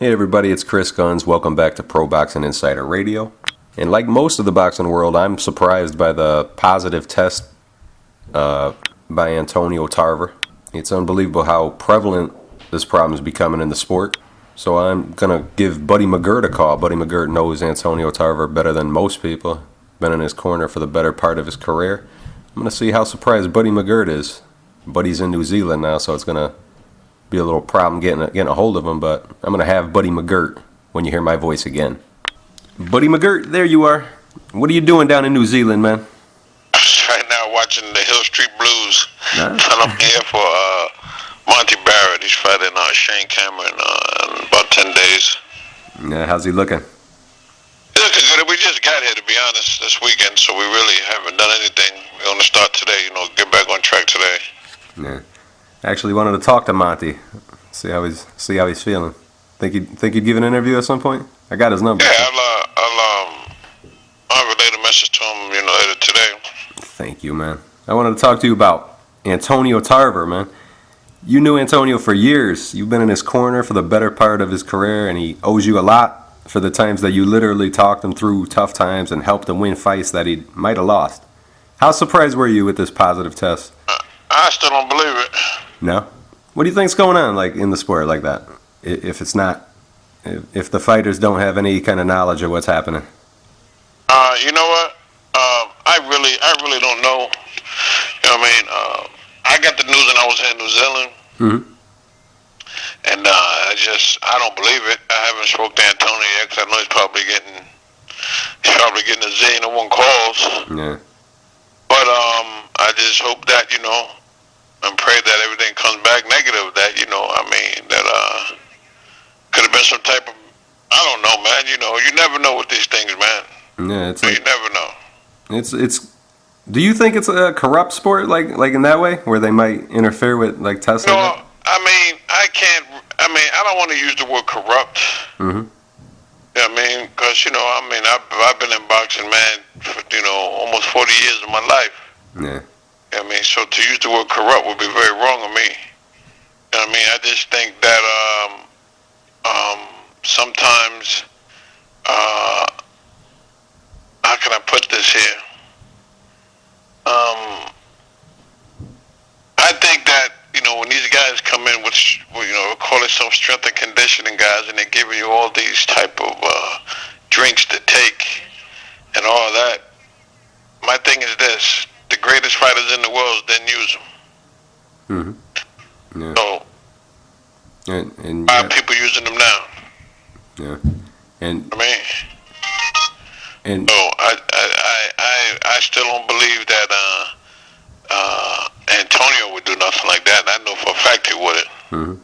Hey everybody, it's Chris Guns. Welcome back to Pro Boxing Insider Radio. And like most of the boxing world, I'm surprised by the positive test by Antonio Tarver. It's unbelievable how prevalent this problem is becoming in the sport. So I'm going to give Buddy McGirt a call. Buddy McGirt knows Antonio Tarver better than most people. Been in his corner for the better part of his career. I'm going to see how surprised Buddy McGirt is. Buddy's in New Zealand now, so it's going to be a little problem getting a hold of him, but I'm going to have Buddy McGirt when you hear my voice again. Buddy McGirt, there you are. What are you doing down in New Zealand, man? Right now watching the Hill Street Blues. Nice. And I'm here for Monty Barrett. He's fighting Shane Cameron in about 10 days. Yeah, how's he looking? He's looking good. We just got here, to be honest, this weekend, so we really haven't done anything. We're going to start today, get back on track today. Yeah. Actually wanted to talk to Monty, see how he's feeling. Think you'd give an interview at some point? I got his number. Yeah, I'll relay the message to him, later today. Thank you, man. I wanted to talk to you about Antonio Tarver, man. You knew Antonio for years. You've been in his corner for the better part of his career, and he owes you a lot for the times that you literally talked him through tough times and helped him win fights that he might have lost. How surprised were you with this positive test? I still don't believe it. No? What do you think's going on, like in the sport like that? If the fighters don't have any kind of knowledge of what's happening? You know what? I really don't know. I got the news when I was here in New Zealand. Mm-hmm. And I don't believe it. I haven't spoken to Antonio yet because I know he's probably getting a zillion and one calls. Yeah. But I just hope that, and pray that everything comes back negative. That, that could have been some type of, I don't know, man. You never know with these things, man. Yeah, it's you never know. It's. Do you think it's a corrupt sport, like in that way, where they might interfere with like tests? No, like that? I don't want to use the word corrupt. Mm-hmm. Because I've been in boxing, man, for almost 40 years of my life. Yeah. So to use the word corrupt would be very wrong of me. I just think that sometimes, how can I put this here? I think that, when these guys come in with, call themselves strength and conditioning guys, and they're giving you all these type of drinks to take and all that, my thing is this: the greatest fighters in the world didn't use them. Mm-hmm. Yeah. So, and why are people using them now? Yeah. And so I still don't believe that Antonio would do nothing like that. I know for a fact he wouldn't. Mm-hmm.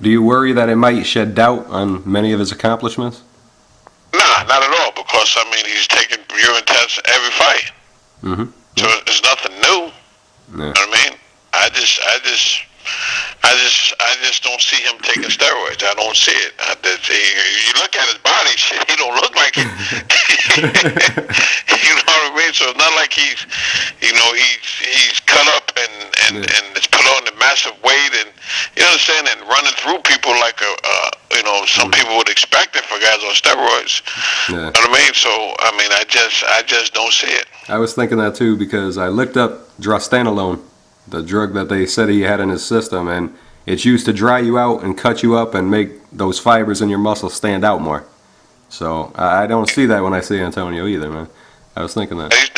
Do you worry that it might shed doubt on many of his accomplishments? Nah, not at all. Because he's taking urine tests every fight. Mm-hmm. So it's nothing new. Yeah. I just don't see him taking steroids. I don't see it. You look at his body, shit, he don't look like it. You know what I mean? So it's not like he's cut up and it's put on a massive weight, and you understand, and running through people like some people would expect it for guys on steroids. Yeah. You know what I mean? So I just don't see it. I was thinking that too, because I looked up drastanolone, the drug that they said he had in his system, and it's used to dry you out and cut you up and make those fibers in your muscles stand out more. So I don't see that when I see Antonio either, man. I was thinking that. He's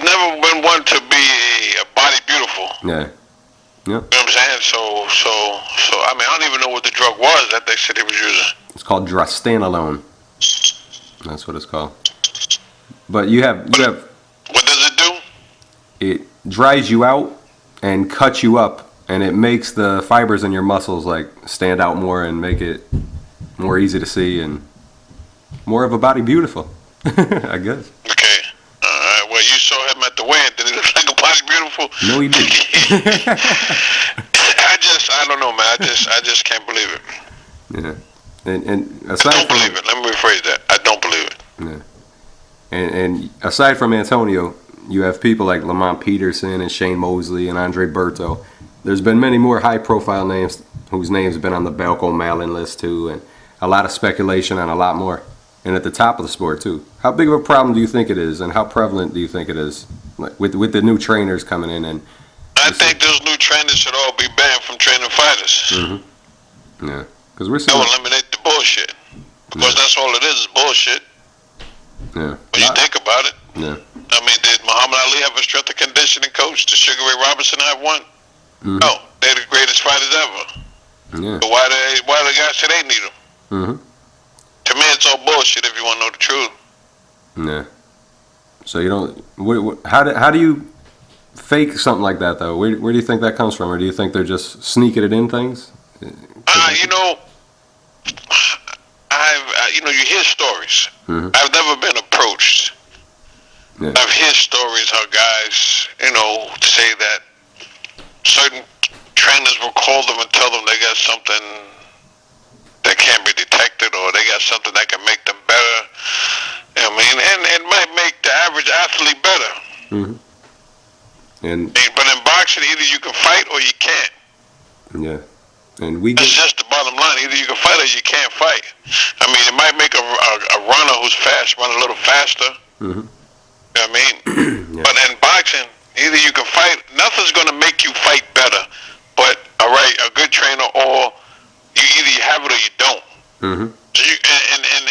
never been one to be a body beautiful. Yeah. Yep. You know what I'm saying? So I don't even know what the drug was that they said he was using. It's called drastanolone. That's what it's called. But you have. What does it do? It dries you out and cuts you up, and it makes the fibers in your muscles like stand out more and make it more easy to see and more of a body beautiful. I guess. Okay. All right. Well, you saw him at the weigh-in. Did he look like a body beautiful? No, he didn't. I don't know, man. I just can't believe it. Yeah. And aside I don't believe it. Let me rephrase that. I don't believe it. Yeah. And aside from Antonio, you have people like Lamont Peterson and Shane Mosley and Andre Berto. There's been many more high-profile names whose name's been on the Belko mailing list too, and a lot of speculation on a lot more. And at the top of the sport too. How big of a problem do you think it is, and how prevalent do you think it is, like, with the new trainers coming in? And I think those new trainers should all be banned from training fighters. Mm-hmm. Yeah, because we're That seeing. will eliminate the bullshit. Because that's all it is bullshit. Yeah. When you think about it. Yeah. I mean, did Muhammad Ali have a strength and conditioning coach? Did Sugar Ray Robinson have one? Mm-hmm. No, they're the greatest fighters ever. Yeah. But why the guys say they need them? Mm-hmm. To me, it's all bullshit if you want to know the truth. Yeah. So you don't. How do you fake something like that though? Where do you think that comes from, or do you think they're just sneaking it in things? You know, you hear stories. Mm-hmm. I've never been approached. Yeah. I've heard stories how guys, say that certain trainers will call them and tell them they got something that can't be detected, or they got something that can make them better. I mean, and it might make the average athlete better. Mm-hmm. But in boxing, either you can fight or you can't. Yeah. And we It's just the bottom line. Either you can fight or you can't fight. I mean, it might make a runner who's fast run a little faster. Mm-hmm. You know what I mean? Yeah. But in boxing, either you can fight. Nothing's going to make you fight better. But, all right, a good trainer, or either you have it or you don't. Mm-hmm. So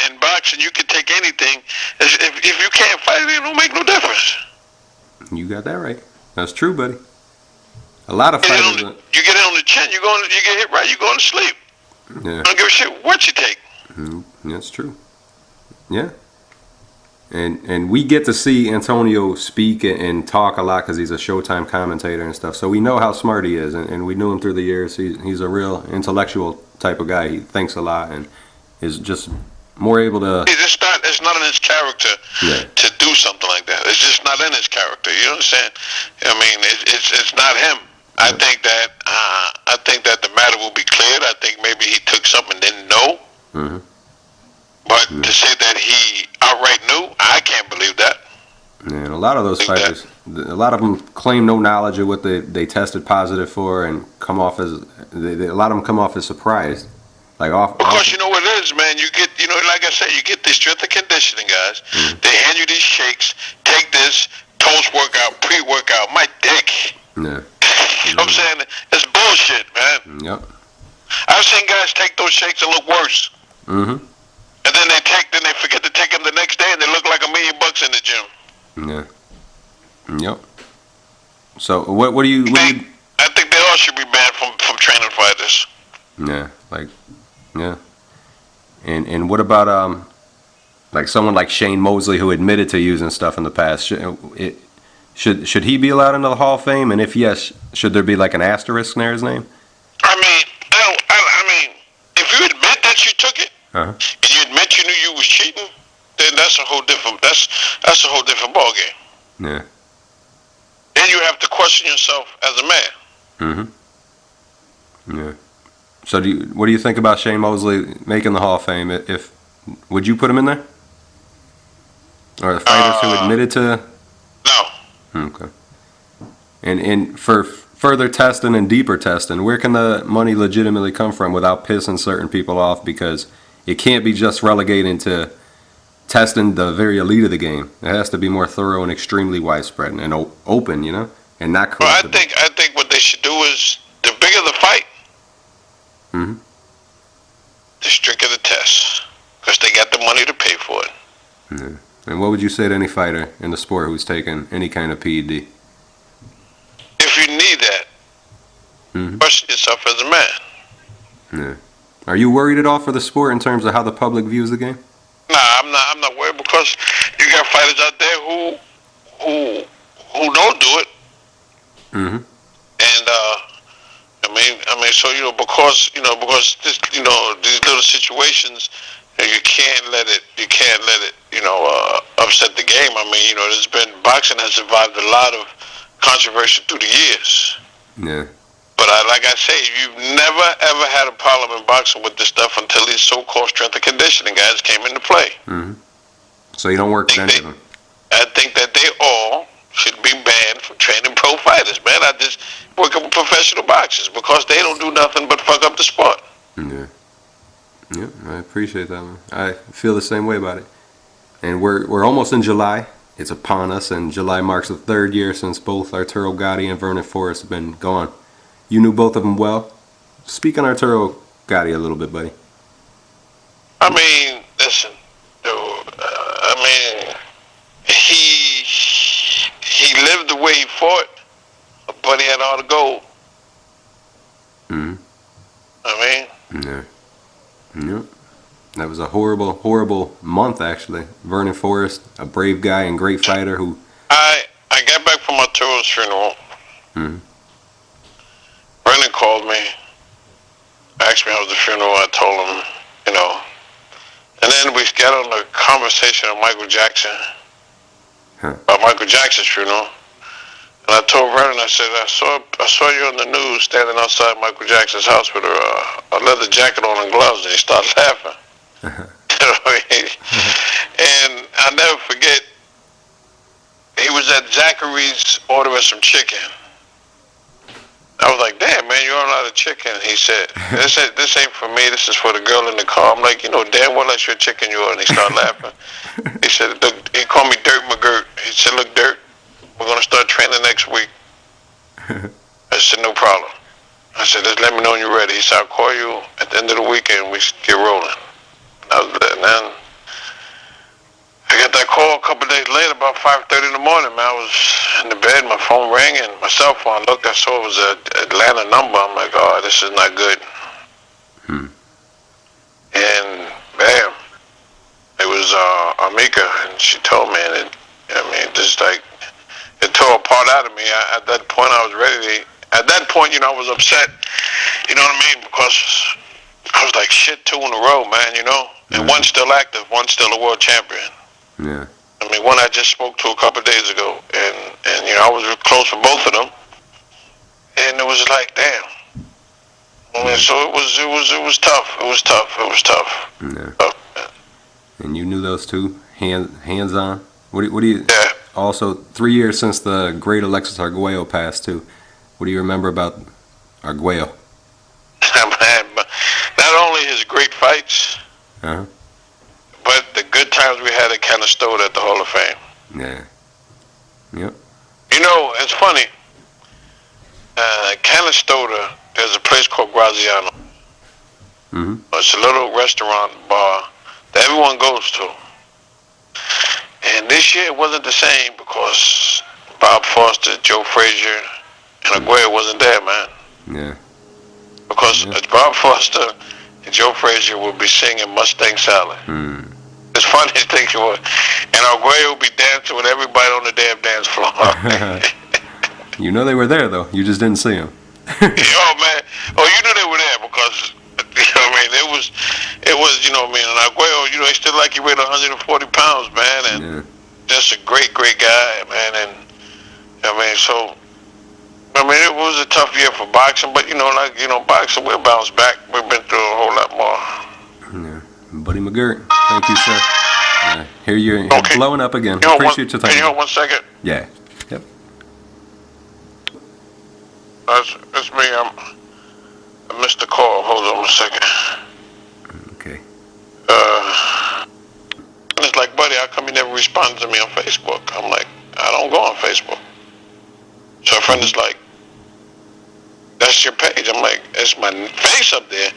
in boxing, you can take anything. If you can't fight it, it don't make no difference. You got that right. That's true, buddy. A lot of fighters. You get it on the chin, you get hit right, you going to sleep. Yeah. I don't give a shit what you take. Mm-hmm. That's true. Yeah. And we get to see Antonio speak and talk a lot because he's a Showtime commentator and stuff. So we know how smart he is, and we knew him through the years. He's a real intellectual type of guy. He thinks a lot and is just more able to. It's not in his character to do something like that. It's just not in his character. You understand? I mean, it's not him. I think that the matter will be cleared. I think maybe he took something and didn't know. Mm-hmm. But to say that he outright knew, I can't believe that. Yeah, and a lot of those fighters, a lot of them claim no knowledge of what they tested positive for, and come off as a lot of them come off as surprised, like off. Because you know what it is, man. You get, like I said, you get these strength and conditioning guys. Mm-hmm. They hand you these shakes. Take this post-workout, pre-workout. My dick. Yeah. You know what I'm saying? It's bullshit, man. Yep. I've seen guys take those shakes and look worse. Mm-hmm. And then they forget to take them the next day, and they look like $1 million in the gym. Yeah. Yep. So what do you? I think they all should be banned from training fighters. Yeah. And what about like someone like Shane Mosley who admitted to using stuff in the past? Should he be allowed into the Hall of Fame? And if yes, should there be like an asterisk near his name? I mean, if you admit that you took it, uh-huh. and you admit you knew you was cheating, then that's a whole different ball game. Yeah. Then you have to question yourself as a man. Mm-hmm. Yeah. So what do you think about Shane Mosley making the Hall of Fame? Would you put him in there? Or the fighters who admitted to? No. Okay. And for further testing and deeper testing, where can the money legitimately come from without pissing certain people off? Because it can't be just relegating to testing the very elite of the game. It has to be more thorough and extremely widespread and open, and not corruptible. Well, I think what they should do is, the bigger the fight, mm-hmm. the stricter the test, because they got the money to pay for it. Yeah. And what would you say to any fighter in the sport who's taking any kind of PED? If you need that, mm-hmm. question yourself as a man. Yeah. Are you worried at all for the sport in terms of how the public views the game? Nah, I'm not worried, because you got fighters out there who don't do it. Mm-hmm. And I mean, so because this, these little situations, you can't let it upset the game. I mean, boxing has survived a lot of controversy through the years. Yeah. But like I say, you've never ever had a problem in boxing with this stuff until these so-called strength and conditioning guys came into play. Mm-hmm. So you don't work with any of them? I think that they all should be banned banned from training pro fighters, man. I just work with professional boxers because they don't do nothing but fuck up the sport. Yeah. Yep, I appreciate that, man. I feel the same way about it. And we're almost in July. It's upon us, and July marks the 3rd year since both Arturo Gatti and Vernon Forrest have been gone. You knew both of them well. Speak on Arturo Gatti a little bit, buddy. I mean, listen, dude. I mean, he lived the way he fought, but he had all the gold. I mean. Yeah. Yep. That was a horrible, horrible month, actually. Vernon Forrest, a brave guy and great fighter who... I got back from Arturo's funeral. Vernon called me, asked me how was the funeral. I told him, you know. And then we got on a conversation of Michael Jackson, about Michael Jackson's funeral. And I told Vernon, I said, I saw you on the news standing outside Michael Jackson's house with a leather jacket on and gloves, and he started laughing. You know what I mean? And I'll never forget, he was at Zachary's ordering some chicken. I was like, damn, man, you're on out of chicken. He said, this ain't for me, this is for the girl in the car. I'm like, you know damn well that's your chicken you are. And he started laughing. He said, look, he called me Dirt McGirt. He said, look, Dirt, we're going to start training next week. I said, no problem. I said, just let me know when you're ready. He said, I'll call you at the end of the weekend. We get rolling. And then I got that call a couple of days later, about 5:30 in the morning, man. I was in the bed, my phone rang, and my cell phone, I looked, I saw it was an Atlanta number. I'm like, oh, this is not good. And bam, it was Amika, and she told me, and just like, it tore a part out of me. At that point, I was ready to, at that point, you know, I was upset, you know what I mean, because I was like, shit, 2 in a row, man, you know, and one's still active, one's still a world champion. Yeah. I mean, one I just spoke to a couple of days ago, and you know, I was close with both of them, and it was like, damn. I mean, so it was tough. It was tough. Yeah. Tough, and you knew those two hands on. What do you? Yeah. Also, 3 years since the great Alexis Arguello passed too. What do you remember about Arguello? Man, not only his great fights, but the good times we had at Canastota at the Hall of Fame. Yeah. Yep. You know, it's funny. Canastota, there's a place called Graziano. It's a little restaurant bar that everyone goes to. And this year it wasn't the same because Bob Foster, Joe Frazier, and Arguello wasn't there, man. Yeah. Because Bob Foster and Joe Frazier would be singing Mustang Salad. It's funny to think of it. And Arguello would be dancing with everybody on the damn dance floor. You know they were there, though. You just didn't see them. Oh, man. Oh, you knew they were there because, you know what I mean, it was, you know what I mean, and Arguello, you know, he still like he weighed 140 pounds, man, and just a great guy, man, and, I mean, so, I mean, it was a tough year for boxing, but, you know, like, you know, boxing, we'll bounce back. We've been through a whole lot more. Yeah. Buddy McGirt, thank you, sir. Here you're blowing up again. Appreciate your time. Can you hold 1 second? Yeah. Yep. That's me. I missed the call. Hold on 1 second. Okay. It's like, buddy, how come you never responded to me on Facebook? I'm like, I don't go on Facebook. So a friend is like, that's your page. I'm like, it's my face up there,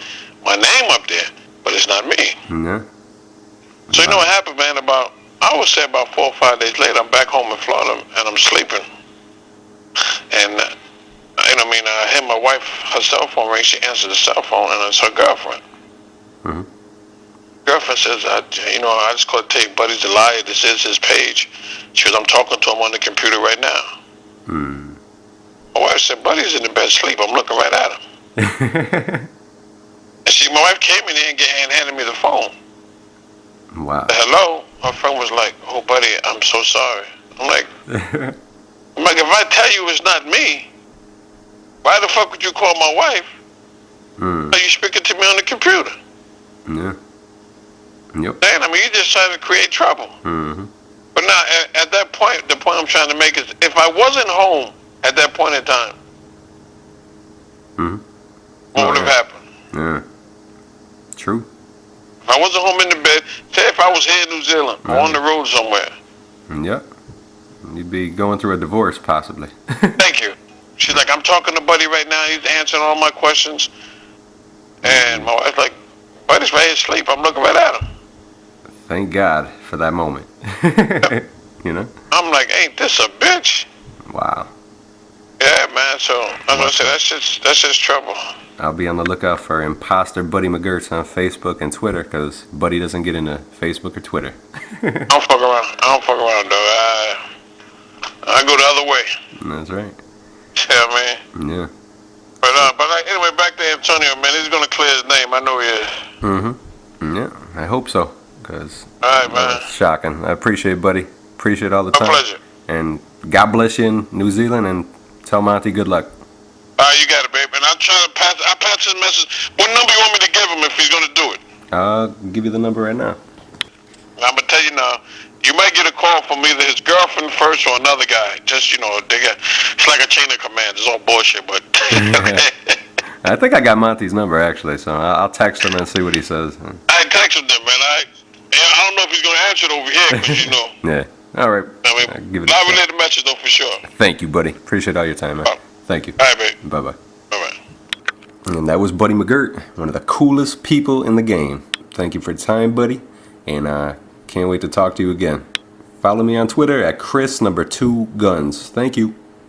my name up there, but it's not me. Yeah. So you know what happened, man? I would say about 4 or 5 days later, I'm back home in Florida and I'm sleeping. And, you know what I mean, I hear my wife, her cell phone ring, she answered the cell phone, and it's her girlfriend. Girlfriend says, you know, I just called to tell you, buddy's a liar, this is his page. She goes, I'm talking to him on the computer right now. My wife said, buddy's in the bed sleep, I'm looking right at him. And my wife came in here and handed me the phone. Wow. Hello? Her friend was like, oh, buddy, I'm so sorry. I'm like, if I tell you it's not me, why the fuck would you call my wife? Are you speaking to me on the computer? Yeah. Yep. I mean, you just trying to create trouble. But But now, at that point, the point I'm trying to make is, if I wasn't home at that point in time, what would have happened? Yeah. True. If I wasn't home in the bed, say if I was here in New Zealand or on the road somewhere. Yep. You'd be going through a divorce, possibly. Thank you. She's like, I'm talking to Buddy right now. He's answering all my questions. And my wife's like, Buddy's right here asleep. I'm looking right at him. Thank God for that moment. You know? I'm like, ain't this a bitch? Wow. Yeah, man. So I'm gonna say that's just trouble. I'll be on the lookout for imposter Buddy McGirt on Facebook and Twitter, because Buddy doesn't get into Facebook or Twitter. I don't fuck around, though. I go the other way. That's right. Yeah, man. Yeah. But anyway, back to Antonio, man. He's gonna clear his name. I know he is. Mm-hmm. Yeah, I hope so, because all right, man. It's shocking. I appreciate it, buddy. Appreciate all the time. My pleasure. And God bless you in New Zealand, and tell Monty good luck. All right, you got it, babe. And I'll pass his message. What number you want me to give him if he's gonna do it? I'll give you the number right now. I'm gonna tell you now. You might get a call from either his girlfriend first or another guy. Just, it's like a chain of command. It's all bullshit, but. I think I got Monty's number, actually, so I'll text him and see what he says. I texted him, man. I don't know if he's going to answer it over here, because, Yeah. All right. I I'll give it I relay the message, though, for sure. Thank you, buddy. Appreciate all your time, man. Thank you. All right, babe. Bye-bye. Bye-bye. And that was Buddy McGirt, one of the coolest people in the game. Thank you for your time, buddy, and can't wait to talk to you again. Follow me on Twitter at Chris2Guns. Thank you.